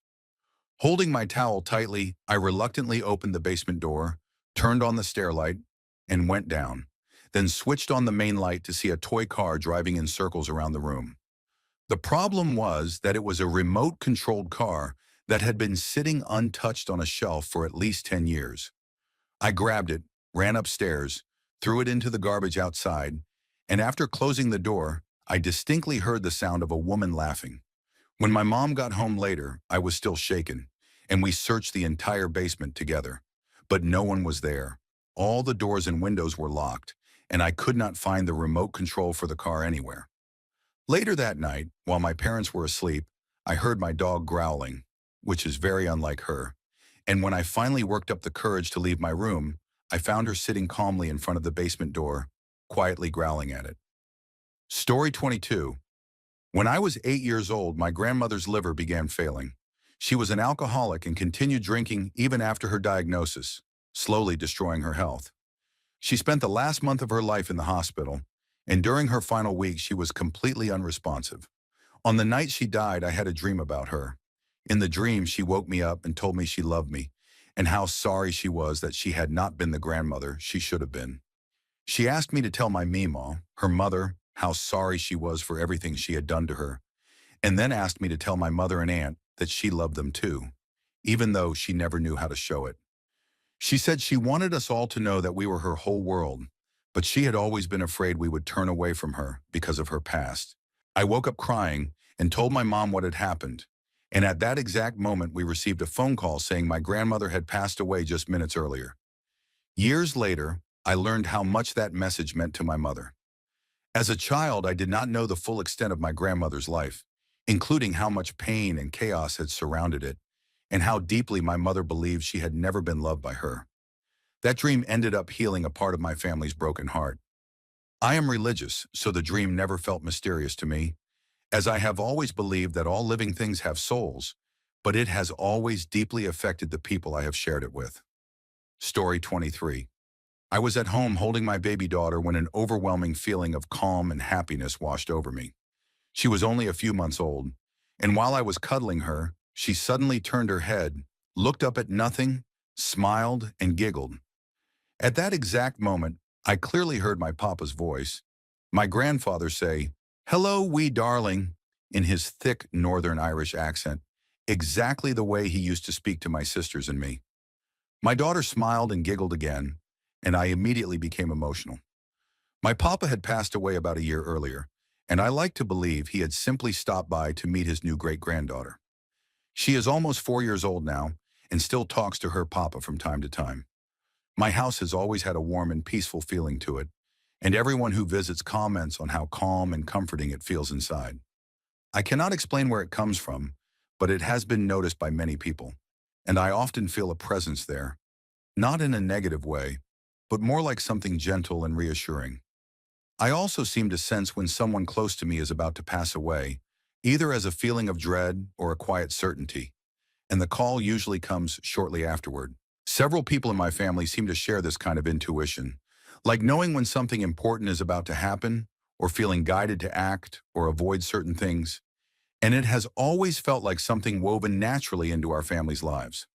Holding my towel tightly, I reluctantly opened the basement door, turned on the stairlight, and went down, then switched on the main light to see a toy car driving in circles around the room. The problem was that it was a remote-controlled car that had been sitting untouched on a shelf for at least 10 years. I grabbed it, ran upstairs, threw it into the garbage outside, and after closing the door, I distinctly heard the sound of a woman laughing. When my mom got home later, I was still shaken, and we searched the entire basement together. But no one was there. All the doors and windows were locked, and I could not find the remote control for the car anywhere. Later that night, while my parents were asleep, I heard my dog growling, which is very unlike her, and when I finally worked up the courage to leave my room, I found her sitting calmly in front of the basement door, quietly growling at it. Story 22. When I was 8 years old, my grandmother's liver began failing. She was an alcoholic and continued drinking even after her diagnosis, slowly destroying her health. She spent the last month of her life in the hospital, and during her final week, she was completely unresponsive. On the night she died, I had a dream about her. In the dream, she woke me up and told me she loved me, and how sorry she was that she had not been the grandmother she should have been. She asked me to tell my Meemaw, her mother, how sorry she was for everything she had done to her, and then asked me to tell my mother and aunt that she loved them too, even though she never knew how to show it. She said she wanted us all to know that we were her whole world, but she had always been afraid we would turn away from her because of her past. I woke up crying and told my mom what had happened, and at that exact moment we received a phone call saying my grandmother had passed away just minutes earlier. Years later, I learned how much that message meant to my mother. As a child, I did not know the full extent of my grandmother's life, including how much pain and chaos had surrounded it, and how deeply my mother believed she had never been loved by her. That dream ended up healing a part of my family's broken heart. I am religious, so the dream never felt mysterious to me, as I have always believed that all living things have souls, but it has always deeply affected the people I have shared it with. Story 23. I was at home holding my baby daughter when an overwhelming feeling of calm and happiness washed over me. She was only a few months old, and while I was cuddling her, she suddenly turned her head, looked up at nothing, smiled, and giggled. At that exact moment, I clearly heard my papa's voice, my grandfather say, "Hello, wee darling," in his thick Northern Irish accent, exactly the way he used to speak to my sisters and me. My daughter smiled and giggled again, and I immediately became emotional. My papa had passed away about a year earlier, and I like to believe he had simply stopped by to meet his new great-granddaughter. She is almost 4 years old now and still talks to her papa from time to time. My house has always had a warm and peaceful feeling to it, and everyone who visits comments on how calm and comforting it feels inside. I cannot explain where it comes from, but it has been noticed by many people, and I often feel a presence there, not in a negative way, but more like something gentle and reassuring. I also seem to sense when someone close to me is about to pass away, either as a feeling of dread or a quiet certainty, and the call usually comes shortly afterward. Several people in my family seem to share this kind of intuition, like knowing when something important is about to happen, or feeling guided to act or avoid certain things, and it has always felt like something woven naturally into our family's lives.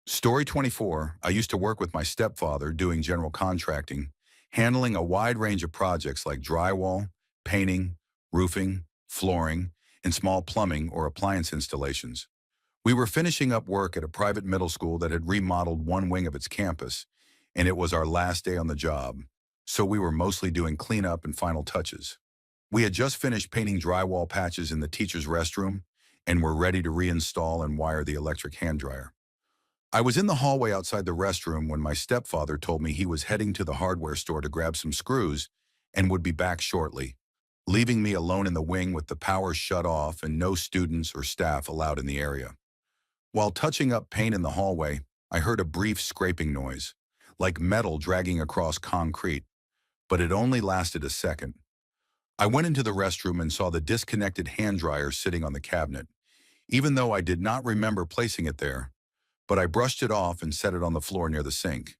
Story 24, I used to work with my stepfather doing general contracting, handling a wide range of projects like drywall, painting, roofing, flooring, and small plumbing or appliance installations. We were finishing up work at a private middle school that had remodeled one wing of its campus, and it was our last day on the job, so we were mostly doing cleanup and final touches. We had just finished painting drywall patches in the teacher's restroom and were ready to reinstall and wire the electric hand dryer. I was in the hallway outside the restroom when my stepfather told me he was heading to the hardware store to grab some screws and would be back shortly, leaving me alone in the wing with the power shut off and no students or staff allowed in the area. While touching up paint in the hallway, I heard a brief scraping noise, like metal dragging across concrete, but it only lasted a second. I went into the restroom and saw the disconnected hand dryer sitting on the cabinet, even though I did not remember placing it there, but I brushed it off and set it on the floor near the sink.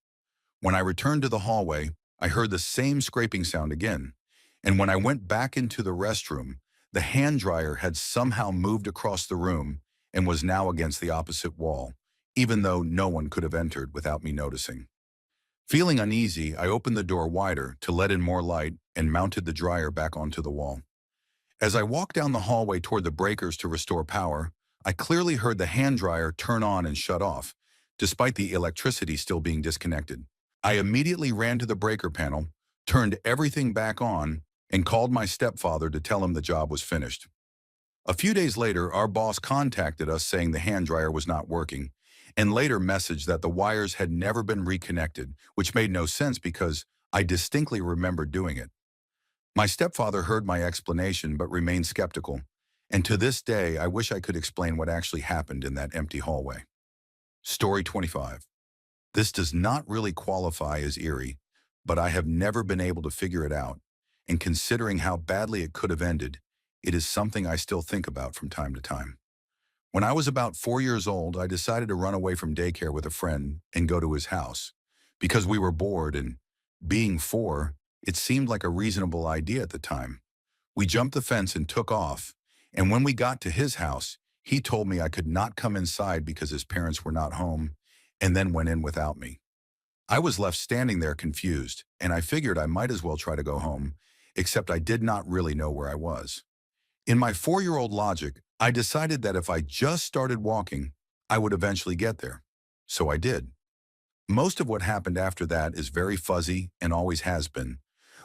When I returned to the hallway, I heard the same scraping sound again, and when I went back into the restroom, the hand dryer had somehow moved across the room and was now against the opposite wall, even though no one could have entered without me noticing. Feeling uneasy, I opened the door wider to let in more light and mounted the dryer back onto the wall. As I walked down the hallway toward the breakers to restore power, I clearly heard the hand dryer turn on and shut off, despite the electricity still being disconnected. I immediately ran to the breaker panel, turned everything back on, and called my stepfather to tell him the job was finished. A few days later, our boss contacted us saying the hand dryer was not working, and later messaged that the wires had never been reconnected, which made no sense because I distinctly remembered doing it. My stepfather heard my explanation but remained skeptical, and to this day I wish I could explain what actually happened in that empty hallway. Story 25. This does not really qualify as eerie, but I have never been able to figure it out, and considering how badly it could have ended, it is something I still think about from time to time. When I was about 4 years old, I decided to run away from daycare with a friend and go to his house. Because we were bored and, being four, it seemed like a reasonable idea at the time. We jumped the fence and took off, and when we got to his house, he told me I could not come inside because his parents were not home, and then went in without me. I was left standing there confused, and I figured I might as well try to go home, except I did not really know where I was. In my 4-year-old logic, I decided that if I just started walking, I would eventually get there. So I did. Most of what happened after that is very fuzzy and always has been,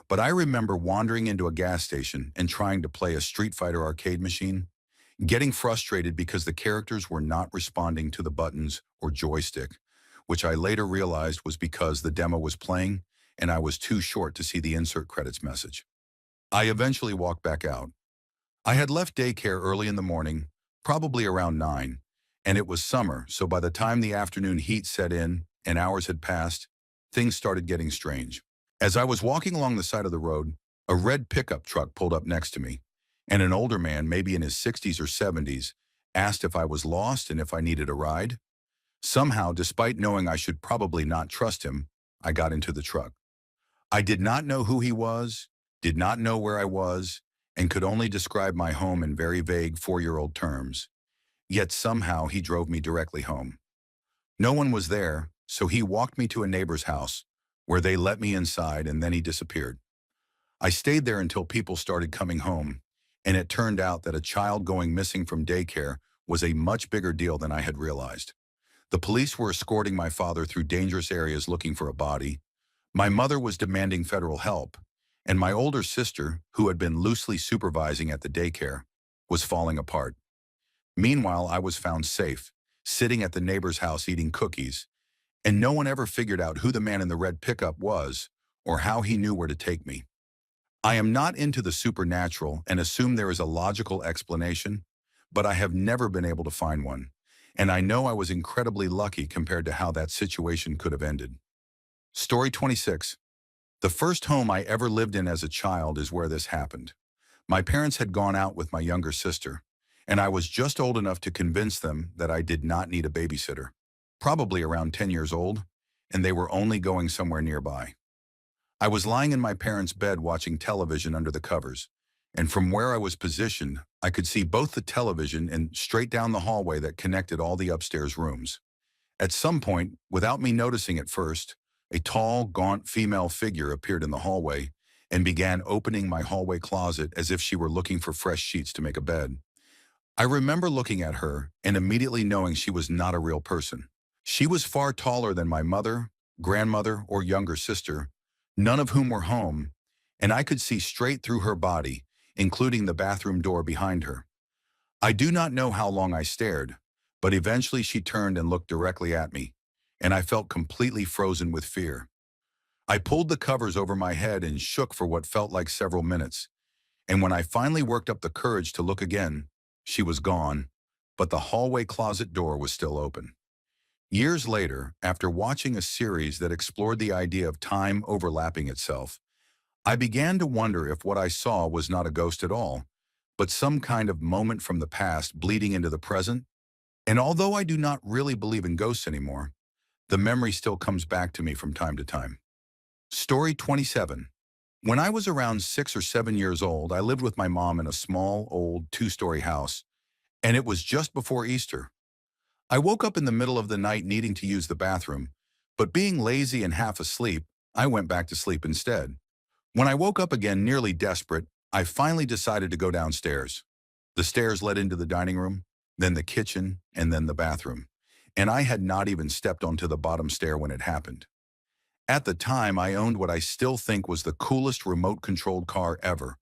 but I remember wandering into a gas station and trying to play a Street Fighter arcade machine, getting frustrated because the characters were not responding to the buttons or joystick, which I later realized was because the demo was playing and I was too short to see the insert credits message. I eventually walked back out. I had left daycare early in the morning, probably around 9, and it was summer, so by the time the afternoon heat set in and hours had passed, things started getting strange. As I was walking along the side of the road, a red pickup truck pulled up next to me, and an older man, maybe in his 60s or 70s, asked if I was lost and if I needed a ride. Somehow, despite knowing I should probably not trust him, I got into the truck. I did not know who he was, did not know where I was, and could only describe my home in very vague 4-year-old terms. Yet somehow he drove me directly home. No one was there, so he walked me to a neighbor's house, where they let me inside and then he disappeared. I stayed there until people started coming home, and it turned out that a child going missing from daycare was a much bigger deal than I had realized. The police were escorting my father through dangerous areas looking for a body. My mother was demanding federal help, and my older sister, who had been loosely supervising at the daycare, was falling apart. Meanwhile, I was found safe, sitting at the neighbor's house eating cookies, and no one ever figured out who the man in the red pickup was or how he knew where to take me. I am not into the supernatural and assume there is a logical explanation, but I have never been able to find one, and I know I was incredibly lucky compared to how that situation could have ended. Story 26. The first home I ever lived in as a child is where this happened. My parents had gone out with my younger sister, and I was just old enough to convince them that I did not need a babysitter, probably around 10 years old, and they were only going somewhere nearby. I was lying in my parents' bed watching television under the covers, and from where I was positioned, I could see both the television and straight down the hallway that connected all the upstairs rooms. At some point, without me noticing at first, a tall, gaunt female figure appeared in the hallway and began opening my hallway closet as if she were looking for fresh sheets to make a bed. I remember looking at her and immediately knowing she was not a real person. She was far taller than my mother, grandmother, or younger sister, none of whom were home, and I could see straight through her body, including the bathroom door behind her. I do not know how long I stared, but eventually she turned and looked directly at me, and I felt completely frozen with fear. I pulled the covers over my head and shook for what felt like several minutes, and when I finally worked up the courage to look again, she was gone, but the hallway closet door was still open. Years later, after watching a series that explored the idea of time overlapping itself, I began to wonder if what I saw was not a ghost at all, but some kind of moment from the past bleeding into the present. And although I do not really believe in ghosts anymore, the memory still comes back to me from time to time. Story 27. When I was around 6 or 7 years old, I lived with my mom in a small, old, two-story house, and it was just before Easter. I woke up in the middle of the night needing to use the bathroom, but being lazy and half asleep, I went back to sleep instead. When I woke up again nearly desperate, I finally decided to go downstairs. The stairs led into the dining room, then the kitchen, and then the bathroom. And I had not even stepped onto the bottom stair when it happened. At the time, I owned what I still think was the coolest remote-controlled car ever,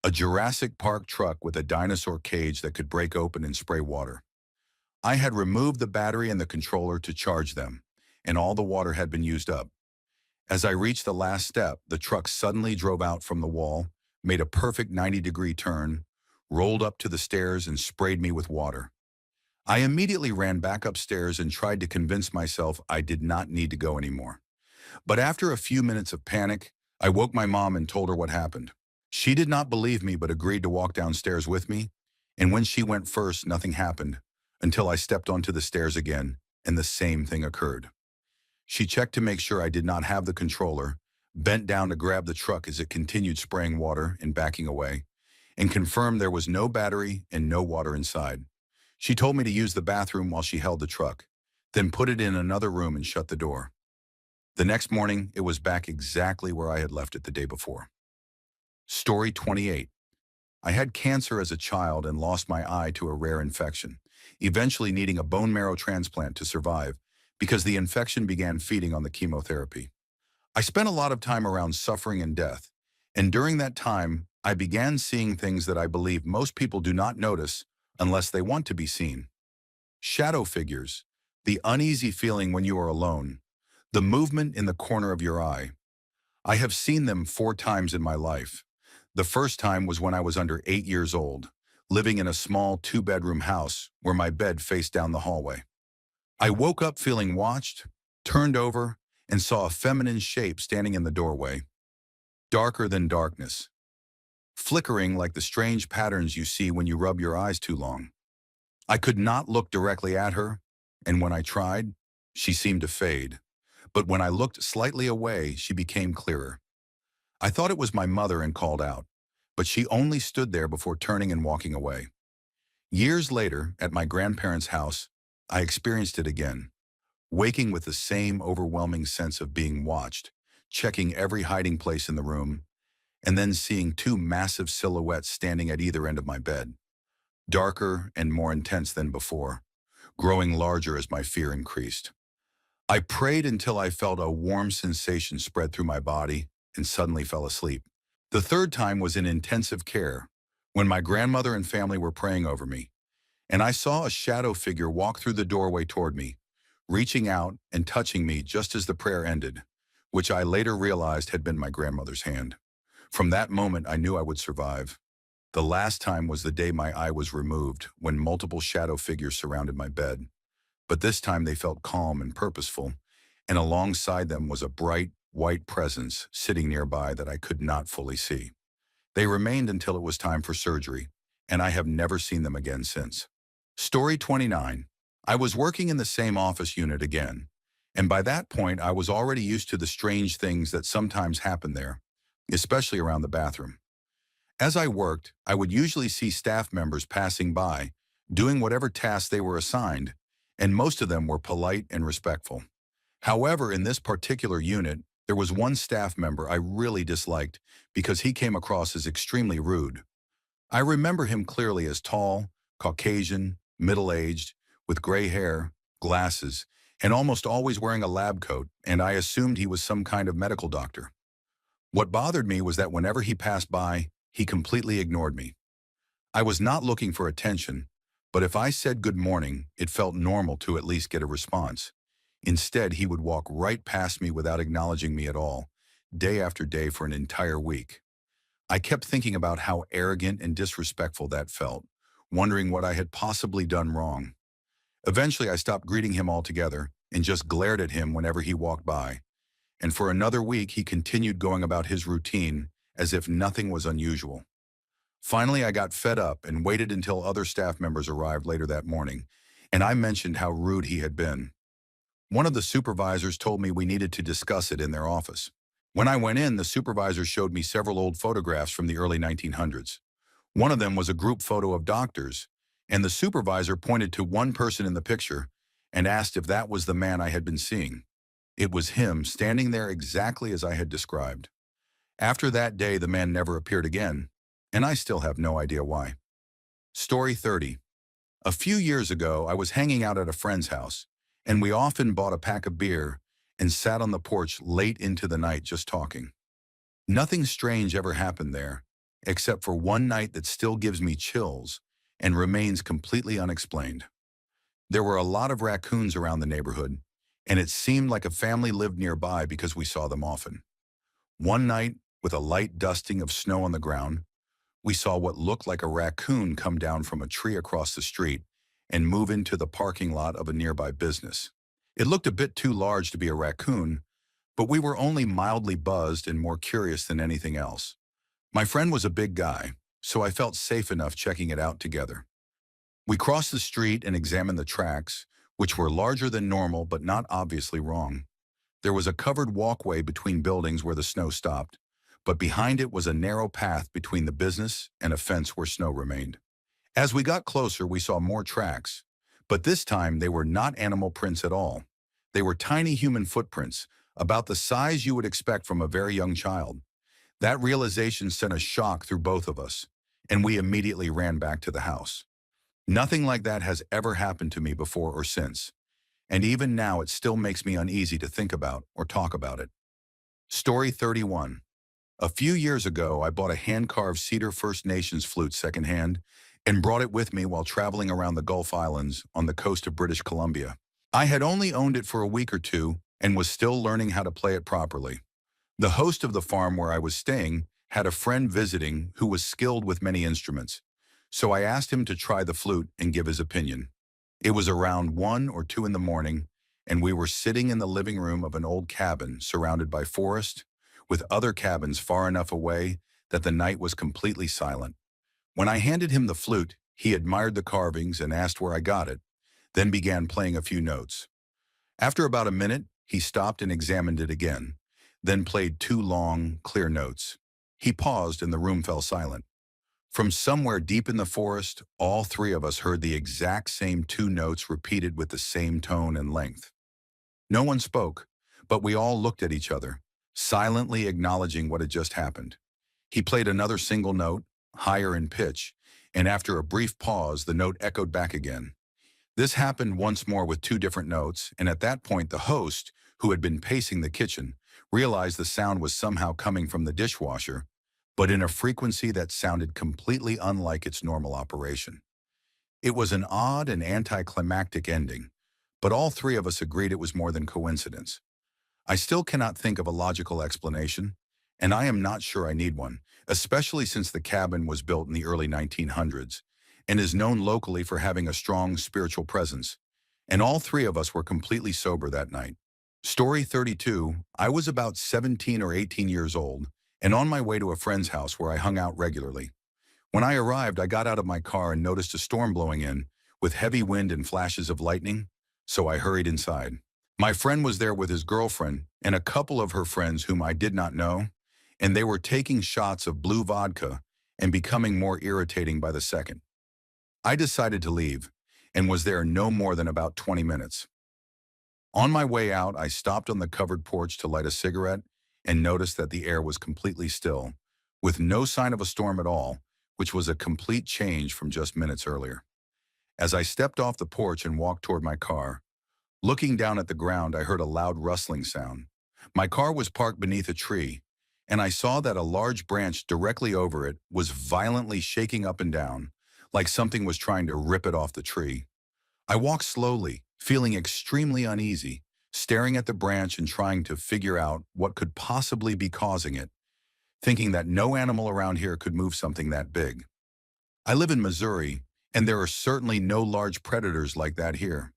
a Jurassic Park truck with a dinosaur cage that could break open and spray water. I had removed the battery and the controller to charge them, and all the water had been used up. As I reached the last step, the truck suddenly drove out from the wall, made a perfect 90-degree turn, rolled up to the stairs, and sprayed me with water. I immediately ran back upstairs and tried to convince myself I did not need to go anymore. But after a few minutes of panic, I woke my mom and told her what happened. She did not believe me but agreed to walk downstairs with me, and when she went first, nothing happened, until I stepped onto the stairs again, and the same thing occurred. She checked to make sure I did not have the controller, bent down to grab the truck as it continued spraying water and backing away, and confirmed there was no battery and no water inside. She told me to use the bathroom while she held the truck, then put it in another room and shut the door. The next morning, it was back exactly where I had left it the day before. Story 28. I had cancer as a child and lost my eye to a rare infection, eventually needing a bone marrow transplant to survive because the infection began feeding on the chemotherapy. I spent a lot of time around suffering and death, and during that time, I began seeing things that I believe most people do not notice unless they want to be seen. Shadow figures, the uneasy feeling when you are alone, the movement in the corner of your eye. I have seen them 4 times in my life. The first time was when I was under 8 years old, living in a small 2-bedroom house where my bed faced down the hallway. I woke up feeling watched, turned over, and saw a feminine shape standing in the doorway, darker than darkness, flickering like the strange patterns you see when you rub your eyes too long. I could not look directly at her, and when I tried, she seemed to fade. But when I looked slightly away, she became clearer. I thought it was my mother and called out, but she only stood there before turning and walking away. Years later, at my grandparents' house, I experienced it again, waking with the same overwhelming sense of being watched, checking every hiding place in the room, and then seeing two massive silhouettes standing at either end of my bed, darker and more intense than before, growing larger as my fear increased. I prayed until I felt a warm sensation spread through my body and suddenly fell asleep. The third time was in intensive care, when my grandmother and family were praying over me, and I saw a shadow figure walk through the doorway toward me, reaching out and touching me just as the prayer ended, which I later realized had been my grandmother's hand. From that moment, I knew I would survive. The last time was the day my eye was removed, when multiple shadow figures surrounded my bed. But this time they felt calm and purposeful, and alongside them was a bright, white presence sitting nearby that I could not fully see. They remained until it was time for surgery, and I have never seen them again since. Story 29. I was working in the same office unit again, and by that point I was already used to the strange things that sometimes happen there, especially around the bathroom. As I worked, I would usually see staff members passing by, doing whatever tasks they were assigned, and most of them were polite and respectful. However, in this particular unit, there was one staff member I really disliked because he came across as extremely rude. I remember him clearly as tall, Caucasian, middle-aged, with gray hair, glasses, and almost always wearing a lab coat, and I assumed he was some kind of medical doctor. What bothered me was that whenever he passed by, he completely ignored me. I was not looking for attention, but if I said good morning, it felt normal to at least get a response. Instead, he would walk right past me without acknowledging me at all, day after day for an entire week. I kept thinking about how arrogant and disrespectful that felt, wondering what I had possibly done wrong. Eventually, I stopped greeting him altogether and just glared at him whenever he walked by. And for another week, he continued going about his routine as if nothing was unusual. Finally, I got fed up and waited until other staff members arrived later that morning, and I mentioned how rude he had been. One of the supervisors told me we needed to discuss it in their office. When I went in, the supervisor showed me several old photographs from the early 1900s. One of them was a group photo of doctors, and the supervisor pointed to one person in the picture and asked if that was the man I had been seeing. It was him, standing there exactly as I had described. After that day, the man never appeared again, and I still have no idea why. Story 30. A few years ago, I was hanging out at a friend's house, and we often bought a pack of beer and sat on the porch late into the night just talking. Nothing strange ever happened there, except for one night that still gives me chills and remains completely unexplained. There were a lot of raccoons around the neighborhood, and it seemed like a family lived nearby because we saw them often. One night, with a light dusting of snow on the ground, we saw what looked like a raccoon come down from a tree across the street and move into the parking lot of a nearby business. It looked a bit too large to be a raccoon, but we were only mildly buzzed and more curious than anything else. My friend was a big guy, so I felt safe enough checking it out together. We crossed the street and examined the tracks, which were larger than normal but not obviously wrong. There was a covered walkway between buildings where the snow stopped, but behind it was a narrow path between the business and a fence where snow remained. As we got closer, we saw more tracks, but this time they were not animal prints at all. They were tiny human footprints, about the size you would expect from a very young child. That realization sent a shock through both of us, and we immediately ran back to the house. Nothing like that has ever happened to me before or since, and even now it still makes me uneasy to think about or talk about it. Story 31. A few years ago, I bought a hand-carved cedar First Nations flute secondhand and brought it with me while traveling around the Gulf Islands on the coast of British Columbia. I had only owned it for a week or two and was still learning how to play it properly. The host of the farm where I was staying had a friend visiting who was skilled with many instruments, so I asked him to try the flute and give his opinion. It was around 1 or 2 in the morning, and we were sitting in the living room of an old cabin surrounded by forest, with other cabins far enough away that the night was completely silent. When I handed him the flute, he admired the carvings and asked where I got it, then began playing a few notes. After about a minute, he stopped and examined it again, then played 2 long, clear notes. He paused and the room fell silent. From somewhere deep in the forest, all three of us heard the exact same two notes repeated with the same tone and length. No one spoke, but we all looked at each other, silently acknowledging what had just happened. He played another single note, higher in pitch, and after a brief pause, the note echoed back again. This happened once more with two different notes, and at that point the host, who had been pacing the kitchen, realized the sound was somehow coming from the dishwasher, but in a frequency that sounded completely unlike its normal operation. It was an odd and anticlimactic ending, but all three of us agreed it was more than coincidence. I still cannot think of a logical explanation, and I am not sure I need one, especially since the cabin was built in the early 1900s and is known locally for having a strong spiritual presence, and all three of us were completely sober that night. Story 32, I was about 17 or 18 years old and on my way to a friend's house where I hung out regularly. When I arrived, I got out of my car and noticed a storm blowing in, with heavy wind and flashes of lightning, so I hurried inside. My friend was there with his girlfriend and a couple of her friends whom I did not know, and they were taking shots of blue vodka and becoming more irritating by the second. I decided to leave and was there no more than about 20 minutes. On my way out, I stopped on the covered porch to light a cigarette and noticed that the air was completely still, with no sign of a storm at all, which was a complete change from just minutes earlier. As I stepped off the porch and walked toward my car, looking down at the ground, I heard a loud rustling sound. My car was parked beneath a tree, and I saw that a large branch directly over it was violently shaking up and down, like something was trying to rip it off the tree. I walked slowly, feeling extremely uneasy, staring at the branch and trying to figure out what could possibly be causing it, thinking that no animal around here could move something that big. I live in Missouri, and there are certainly no large predators like that here.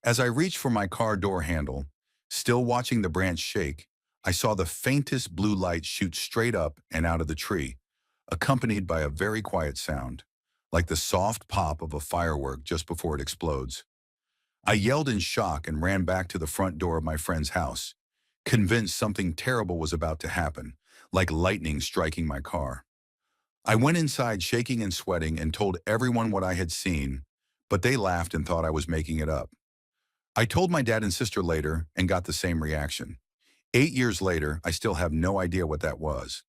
As I reached for my car door handle, still watching the branch shake, I saw the faintest blue light shoot straight up and out of the tree, accompanied by a very quiet sound, like the soft pop of a firework just before it explodes. I yelled in shock and ran back to the front door of my friend's house, convinced something terrible was about to happen, like lightning striking my car. I went inside shaking and sweating and told everyone what I had seen, but they laughed and thought I was making it up. I told my dad and sister later and got the same reaction. 8 years later, I still have no idea what that was.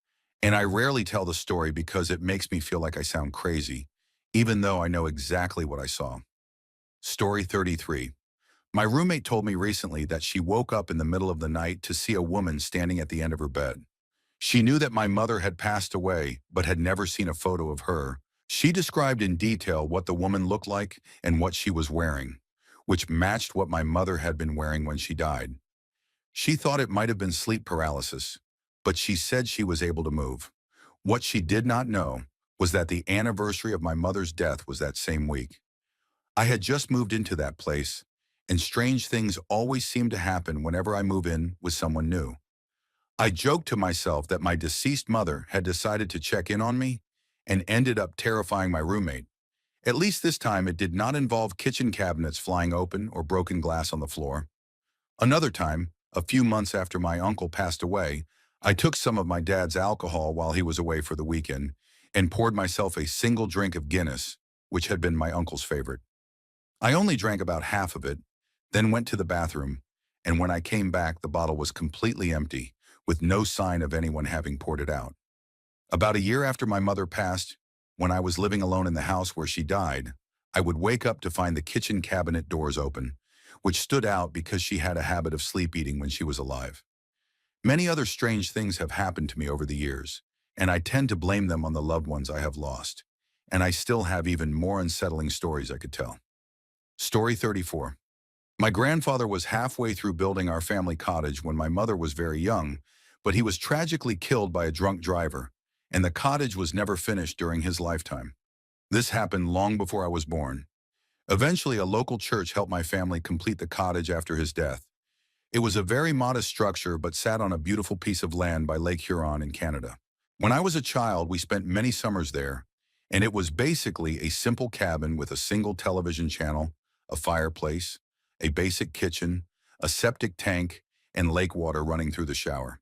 And I rarely tell the story because it makes me feel like I sound crazy, even though I know exactly what I saw. Story 33. My roommate told me recently that she woke up in the middle of the night to see a woman standing at the end of her bed. She knew that my mother had passed away, but had never seen a photo of her. She described in detail what the woman looked like and what she was wearing, which matched what my mother had been wearing when she died. She thought it might have been sleep paralysis, but she said she was able to move. What she did not know was that the anniversary of my mother's death was that same week. I had just moved into that place, and strange things always seem to happen whenever I move in with someone new. I joked to myself that my deceased mother had decided to check in on me and ended up terrifying my roommate. At least this time it did not involve kitchen cabinets flying open or broken glass on the floor. Another time, a few months after my uncle passed away, I took some of my dad's alcohol while he was away for the weekend and poured myself a single drink of Guinness, which had been my uncle's favorite. I only drank about half of it, then went to the bathroom, and when I came back, the bottle was completely empty, with no sign of anyone having poured it out. About a year after my mother passed, when I was living alone in the house where she died, I would wake up to find the kitchen cabinet doors open, which stood out because she had a habit of sleep eating when she was alive. Many other strange things have happened to me over the years, and I tend to blame them on the loved ones I have lost, and I still have even more unsettling stories I could tell. Story 34. My grandfather was halfway through building our family cottage when my mother was very young, but he was tragically killed by a drunk driver, and the cottage was never finished during his lifetime. This happened long before I was born. Eventually, a local church helped my family complete the cottage after his death. It was a very modest structure but sat on a beautiful piece of land by Lake Huron in Canada. When I was a child, we spent many summers there, and it was basically a simple cabin with a single television channel, a fireplace, a basic kitchen, a septic tank, and lake water running through the shower.